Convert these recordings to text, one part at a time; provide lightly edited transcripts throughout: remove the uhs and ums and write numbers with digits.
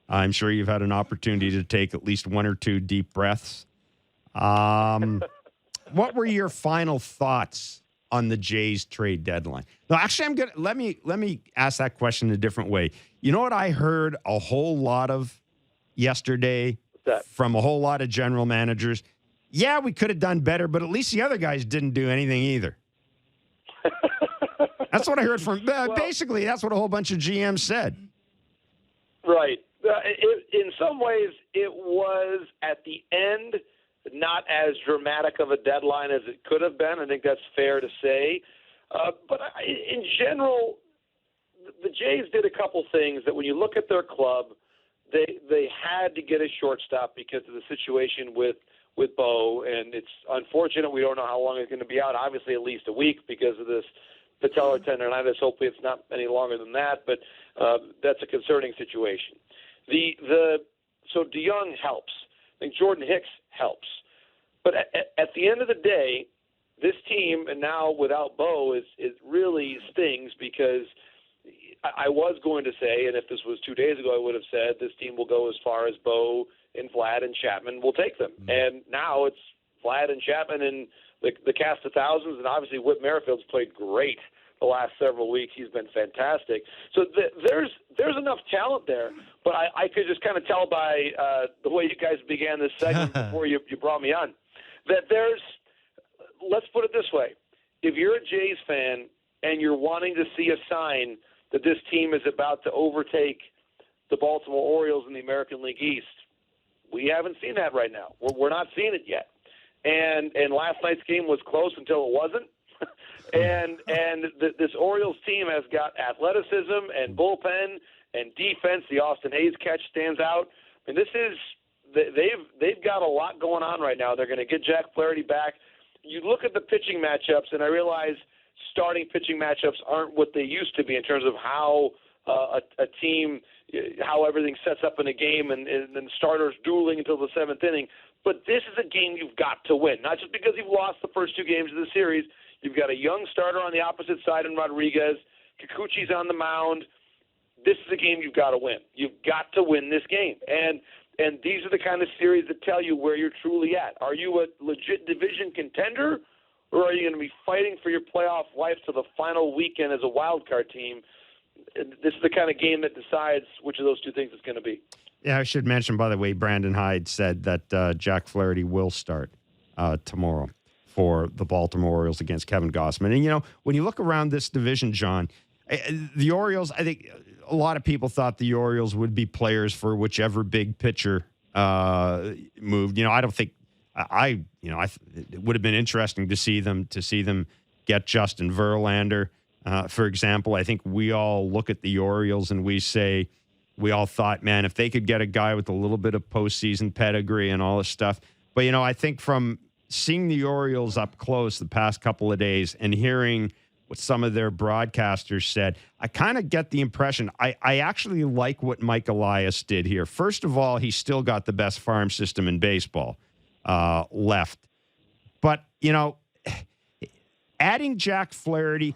I'm sure you've had an opportunity to take at least one or two deep breaths. What were your final thoughts on the Jays trade deadline? No, actually, I'm gonna let me ask that question a different way. You know what I heard a whole lot of yesterday from a whole lot of general managers? Yeah, we could have done better, but at least the other guys didn't do anything either. That's what I heard from. Basically, that's what a whole bunch of GMs said. Right. In some ways, it was at the end not as dramatic of a deadline as it could have been. I think that's fair to say. But in general, the Jays did a couple things that when you look at their club, they had to get a shortstop because of the situation with Bo, and it's unfortunate. We don't know how long it's going to be out. Obviously, at least a week because of this patellar tendonitis. Hopefully, it's not any longer than that, but that's a concerning situation. So DeYoung helps. I think Jordan Hicks helps. But at the end of the day, this team, and now without Bo, it really stings because I was going to say, and if this was 2 days ago, I would have said this team will go as far as Bo and Vlad and Chapman will take them. And now it's Vlad and Chapman and the cast of thousands, and obviously Whit Merrifield's played great the last several weeks. He's been fantastic. So there's enough talent there, but I could just kind of tell by the way you guys began this segment before you brought me on, that let's put it this way. If you're a Jays fan and you're wanting to see a sign that this team is about to overtake the Baltimore Orioles in the American League East, we haven't seen that right now. We're not seeing it yet. And last night's game was close until it wasn't. This Orioles team has got athleticism and bullpen and defense. The Austin Hayes catch stands out. I mean, they've got a lot going on right now. They're going to get Jack Flaherty back. You look at the pitching matchups, and I realize starting pitching matchups aren't what they used to be in terms of how a team, how everything sets up in a game, and starters dueling until the seventh inning. But this is a game you've got to win, not just because you've lost the first two games of the series. You've got a young starter on the opposite side in Rodriguez. Kikuchi's on the mound. This is a game you've got to win. You've got to win this game. And these are the kind of series that tell you where you're truly at. Are you a legit division contender, or are you going to be fighting for your playoff life to the final weekend as a wild card team? This is the kind of game that decides which of those two things it's going to be. Yeah, I should mention, by the way, Brandon Hyde said that Jack Flaherty will start tomorrow for the Baltimore Orioles against Kevin Gossman. And, when you look around this division, John, the Orioles, I think a lot of people thought the Orioles would be players for whichever big pitcher moved. I don't think it would have been interesting to see them get Justin Verlander, for example. I think we all look at the Orioles and we all thought, man, if they could get a guy with a little bit of postseason pedigree and all this stuff. But, I think from seeing the Orioles up close the past couple of days and hearing what some of their broadcasters said, I kind of get the impression I actually like what Mike Elias did here. First of all, he's still got the best farm system in baseball left. But, adding Jack Flaherty,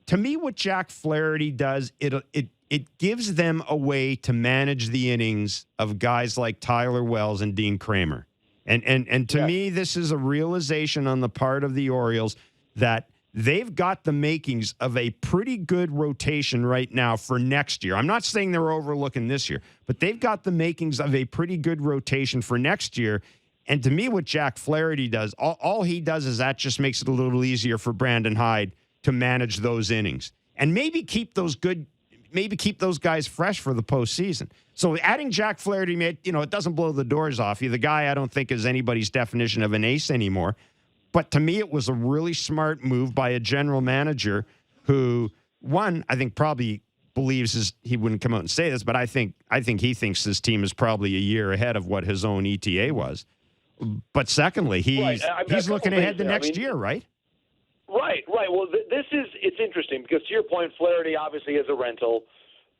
to me, what Jack Flaherty does, it gives them a way to manage the innings of guys like Tyler Wells and Dean Kramer. And to me, this is a realization on the part of the Orioles that they've got the makings of a pretty good rotation right now for next year. I'm not saying they're overlooking this year, but they've got the makings of a pretty good rotation for next year. And to me, what Jack Flaherty does, all he does is that just makes it a little easier for Brandon Hyde to manage those innings and maybe keep those guys fresh for the postseason. So adding Jack Flaherty, it doesn't blow the doors off you. The guy I don't think is anybody's definition of an ace anymore. But to me, it was a really smart move by a general manager who, one, I think probably believes he wouldn't come out and say this, but I think he thinks this team is probably a year ahead of what his own ETA was. But secondly, he's looking ahead to next year, right? Right. Well, it's interesting because to your point, Flaherty obviously is a rental,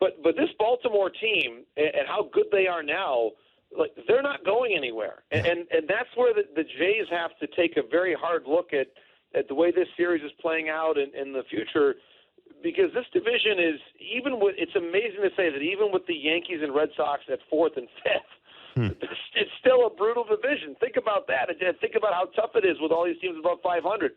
but this Baltimore team and how good they are now, like they're not going anywhere, and that's where the Jays have to take a very hard look at the way this series is playing out in the future, because this division is, it's amazing to say that even with the Yankees and Red Sox at 4th and 5th, it's still a brutal division. Think about that. And think about how tough it is with all these teams above 500.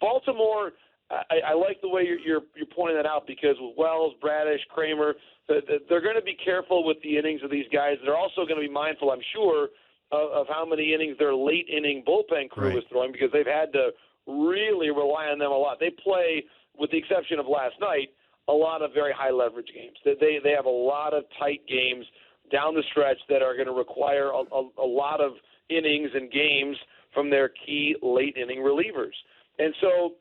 Baltimore, I like the way you're pointing that out, because with Wells, Bradish, Kramer, they're going to be careful with the innings of these guys. They're also going to be mindful, I'm sure, of how many innings their late inning bullpen crew is throwing, because they've had to really rely on them a lot. They play, with the exception of last night, a lot of very high leverage games. They have a lot of tight games down the stretch that are going to require a lot of innings and games from their key late inning relievers. And so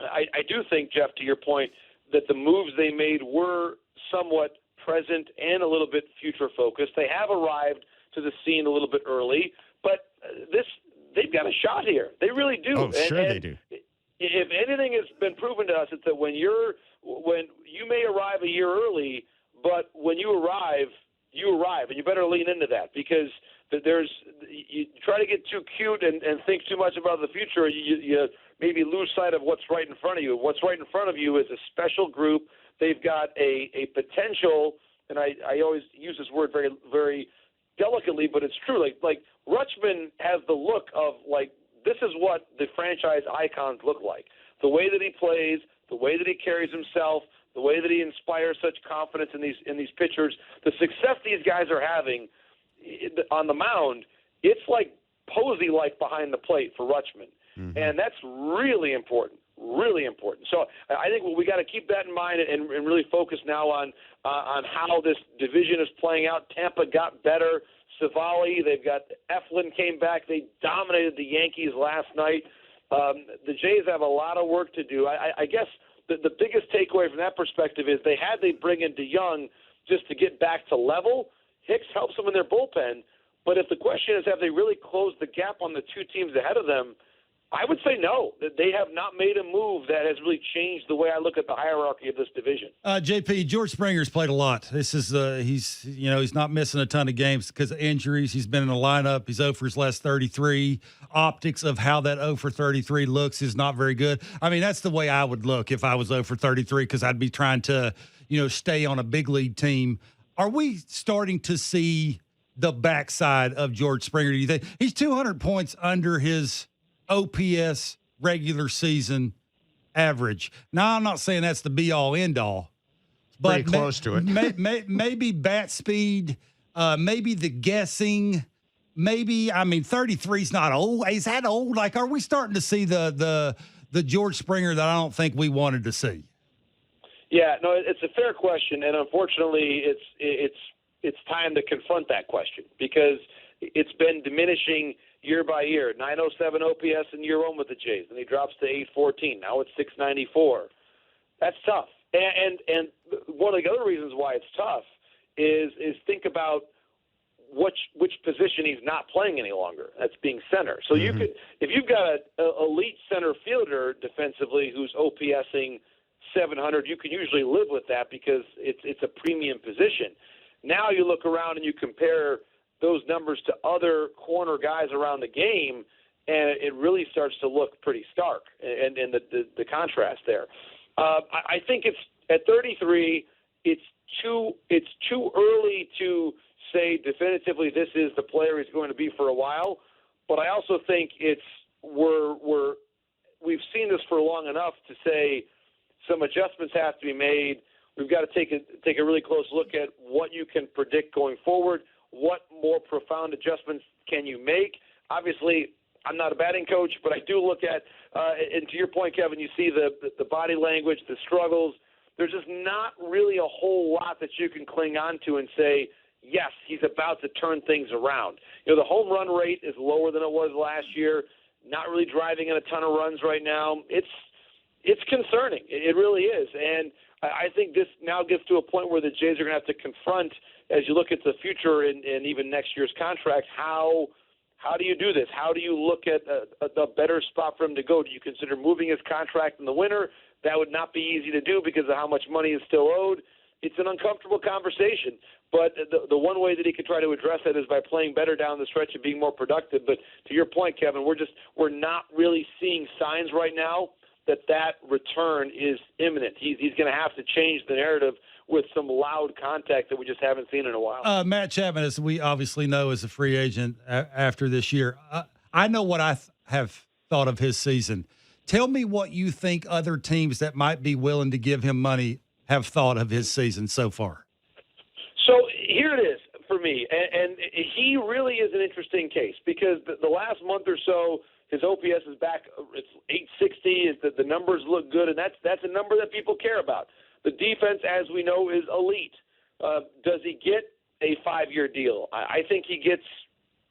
I do think, Jeff, to your point, that the moves they made were somewhat present and a little bit future focused. They have arrived to the scene a little bit early, but they've got a shot here. They really do. Oh, sure they do. If anything has been proven to us, it's that when you may arrive a year early, but when you arrive, and you better lean into that, because you try to get too cute and think too much about the future, you maybe lose sight of what's right in front of you. What's right in front of you is a special group. They've got a potential, and I always use this word very, very delicately, but it's true. Like Rutschman has the look of, like, this is what the franchise icons look like. The way that he plays, the way that he carries himself, the way that he inspires such confidence in these pitchers, the success these guys are having on the mound, it's like Posey-like behind the plate for Rutschman. Mm-hmm. And that's really important, really important. So I think we got to keep that in mind and really focus now on how this division is playing out. Tampa got better. Savali, they've got Eflin came back. They dominated the Yankees last night. The Jays have a lot of work to do. I guess the biggest takeaway from that perspective is they bring in DeYoung just to get back to level. Hicks helps them in their bullpen. But if the question is, have they really closed the gap on the two teams ahead of them, I would say no. That they have not made a move that has really changed the way I look at the hierarchy of this division. JP, George Springer's played a lot. This is he's not missing a ton of games because of injuries. He's been in the lineup. He's 0 for his last 33. Optics of how that 0 for 33 looks is not very good. I mean, that's the way I would look if I was 0 for 33, because I'd be trying to, stay on a big league team. Are we starting to see the backside of George Springer? Do you think he's 200 points under his OPS regular season average? Now, I'm not saying that's the be-all, end-all, but pretty close to it. maybe bat speed, maybe the guessing, 33 is not old. Is that old? Like, are we starting to see the George Springer that I don't think we wanted to see? Yeah, no, it's a fair question, and unfortunately, it's time to confront that question, because it's been diminishing year by year. 907 OPS in year one with the Jays, and he drops to 814. Now it's 694. That's tough. And one of the other reasons why it's tough is think about which position he's not playing any longer. That's being center. So you could, if you've got an elite center fielder defensively who's OPSing 700, you can usually live with that because it's a premium position. Now you look around and you compare those numbers to other corner guys around the game, and it really starts to look pretty stark, and the contrast there. I think it's at 33. It's too early to say definitively this is the player he's going to be for a while. But I also think we've seen this for long enough to say some adjustments have to be made. We've got to take a really close look at what you can predict going forward. What more profound adjustments can you make? Obviously, I'm not a batting coach, but I do look at, and to your point, Kevin, you see the body language, the struggles. There's just not really a whole lot that you can cling on to and say, yes, he's about to turn things around. The home run rate is lower than it was last year, not really driving in a ton of runs right now. It's concerning. It really is. And I think this now gets to a point where the Jays are going to have to confront, as you look at the future and even next year's contract, how do you do this? How do you look at a better spot for him to go? Do you consider moving his contract in the winter? That would not be easy to do because of how much money is still owed. It's an uncomfortable conversation. But the one way that he could try to address it is by playing better down the stretch and being more productive. But to your point, Kevin, we're not really seeing signs right now that return is imminent. He's going to have to change the narrative with some loud contact that we just haven't seen in a while. Matt Chapman, as we obviously know, is a free agent after this year. I know what I have thought of his season. Tell me what you think other teams that might be willing to give him money have thought of his season so far. So here it is for me, and he really is an interesting case because the last month or so, his OPS is back. It's 860. The numbers look good, and that's a number that people care about. The defense, as we know, is elite. Does he get a 5-year deal? I think he gets,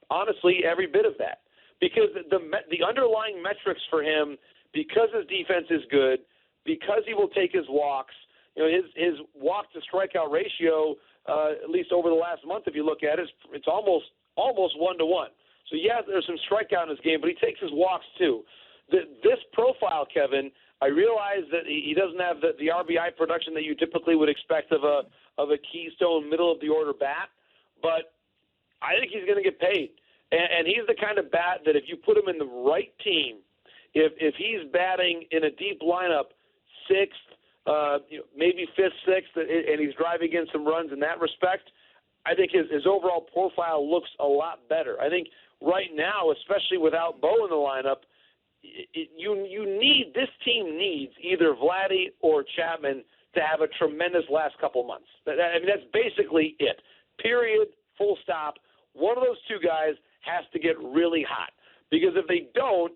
honestly, every bit of that because the underlying metrics for him, because his defense is good, because he will take his walks. You know, his walk to strikeout ratio, at least over the last month, if you look at it, it's almost 1-to-1. So, yeah, there's some strikeout in his game, but he takes his walks too. This profile, Kevin, I realize that he doesn't have the RBI production that you typically would expect of a keystone middle-of-the-order bat, but I think he's going to get paid. And he's the kind of bat that if you put him in the right team, if he's batting in a deep lineup, sixth, maybe fifth, sixth, and he's driving in some runs in that respect, I think his overall profile looks a lot better. I think right now, especially without Bo in the lineup, this team needs either Vladdy or Chapman to have a tremendous last couple months. I mean, that's basically it. Period. Full stop. One of those two guys has to get really hot because if they don't,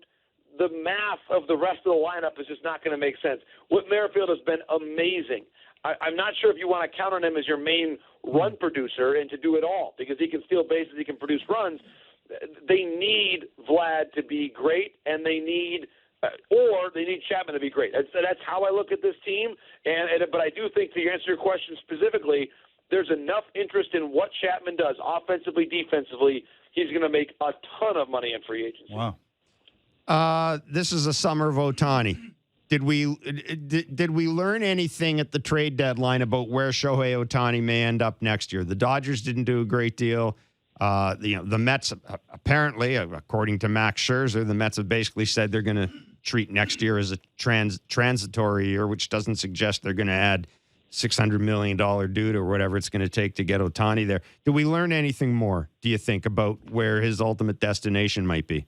the math of the rest of the lineup is just not going to make sense. Whit Merrifield has been amazing. I'm not sure if you want to count on him as your main run producer and to do it all because he can steal bases, he can produce runs. They need Vlad to be great, and they need Chapman to be great. That's how I look at this team. But I do think, to answer your question specifically, there's enough interest in what Chapman does offensively, defensively. He's going to make a ton of money in free agency. Wow. This is a summer of Ohtani. Did we learn anything at the trade deadline about where Shohei Ohtani may end up next year? The Dodgers didn't do a great deal. The Mets, apparently, according to Max Scherzer, the Mets have basically said they're going to treat next year as a transitory year, which doesn't suggest they're going to add $600 million dude or whatever it's going to take to get Ohtani there. Did we learn anything more, do you think, about where his ultimate destination might be?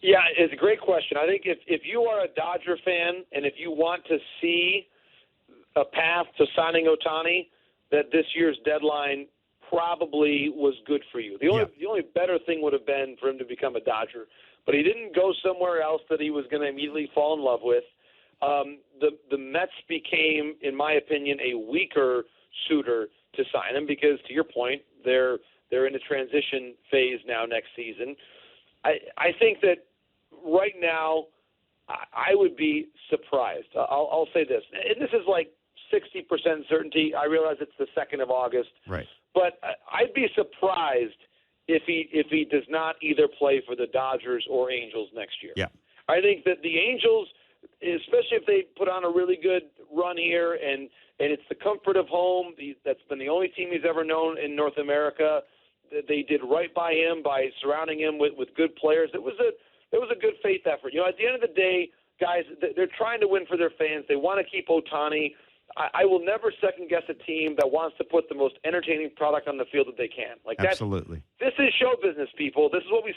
Yeah, it's a great question. I think if you are a Dodger fan and if you want to see a path to signing Ohtani, that this year's deadline probably was good for you. The only better thing would have been for him to become a Dodger, but he didn't go somewhere else that he was going to immediately fall in love with. The Mets became, in my opinion, a weaker suitor to sign him because, to your point, they're in a transition phase now next season. I think that right now I would be surprised. I'll say this, and this is like 60% certainty. I realize it's the 2nd of August. Right. But I'd be surprised if he does not either play for the Dodgers or Angels next year. Yeah. I think that the Angels, especially if they put on a really good run here and it's the comfort of home, that's been the only team he's ever known in North America. They did right by him by surrounding him with good players. It was a good faith effort. You know, at the end of the day, guys, they're trying to win for their fans. They want to keep Ohtani. I will never second-guess a team that wants to put the most entertaining product on the field that they can. Absolutely. This is show business, people. This is what we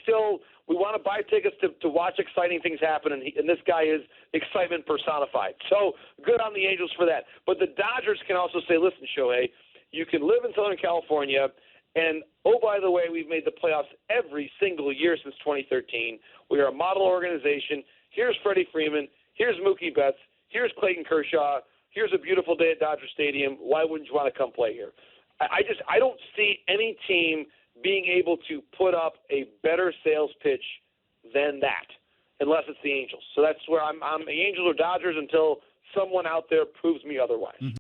want to buy tickets to watch exciting things happen, and this guy is excitement personified. So good on the Angels for that. But the Dodgers can also say, listen, Shohei, you can live in Southern California, and, oh, by the way, we've made the playoffs every single year since 2013. We are a model organization. Here's Freddie Freeman. Here's Mookie Betts. Here's Clayton Kershaw. Here's a beautiful day at Dodger Stadium. Why wouldn't you want to come play here? I don't see any team being able to put up a better sales pitch than that, unless it's the Angels. So that's where I'm the Angels or Dodgers until someone out there proves me otherwise.